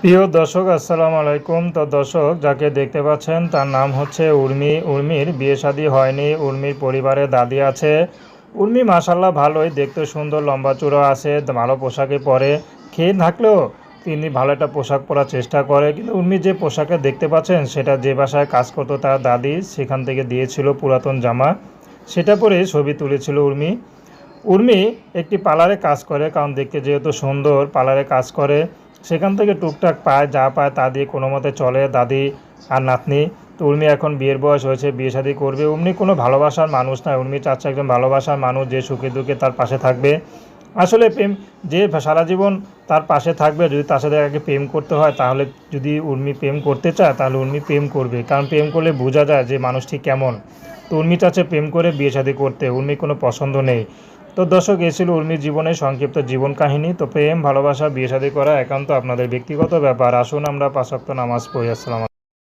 প্রিয় দর্শক আসসালামু আলাইকুম। তো দর্শক যাকে দেখতে পাচ্ছেন তার নাম হচ্ছে উর্মি। উর্মির বিয়ে শাদী হয়নি। উর্মির পরিবারে দাদি আছে। উর্মি মাশাল্লাহ ভালোই, দেখতে সুন্দর, লম্বা চূড়া আছে, ভালো পোশাকে পরে। খেয়ে থাকলেও তিনি ভালো একটা পোশাক পরার চেষ্টা করে, কিন্তু উর্মি যে পোশাকে দেখতে পাচ্ছেন সেটা যে বাসায় কাজ করতো তার দাদি সেখান থেকে দিয়েছিল পুরাতন জামা, সেটা পরে ছবি তুলেছিল উর্মি। উর্মি একটি পার্লারে কাজ করে, কারণ দেখতে যেহেতু সুন্দর, পার্লারে কাজ করে, সেখান থেকে টুকটাক পায়, যা পায় তা দিয়ে কোনো মতে চলে দাদি আর নাতনি। তো উর্মি এখন বিয়ের বয়স হয়েছে, বিয়ে শাদী করবে। উর্মি কোনো ভালোবাসার মানুষ নয়, উর্মি চাচ্ছে একজন ভালোবাসার মানুষ যে সুখে দুঃখে তার পাশে থাকবে। আসলে প্রেম, যে সারা জীবন তার পাশে থাকবে, যদি তার সাথে আগে প্রেম করতে হয়, তাহলে যদি উর্মি প্রেম করতে চায় তাহলে উর্মি প্রেম করবে, কারণ প্রেম করলে বোঝা যায় যে মানুষটি কেমন। তো উর্মি চাচ্ছে প্রেম করে বিয়ে শাদী করতে, উর্মির কোনো পছন্দ নেই। তো দর্শক, এ ছিল উর্মির জীবনের সংক্ষিপ্ত জীবন কাহিনী। তো প্রেম, ভালোবাসা, বিয়ে শাদী করা একান্ত আপনাদের ব্যক্তিগত ব্যাপার। আসুন আমরা 5 ওয়াক্ত নামাজ পড়ি। আসসালাম।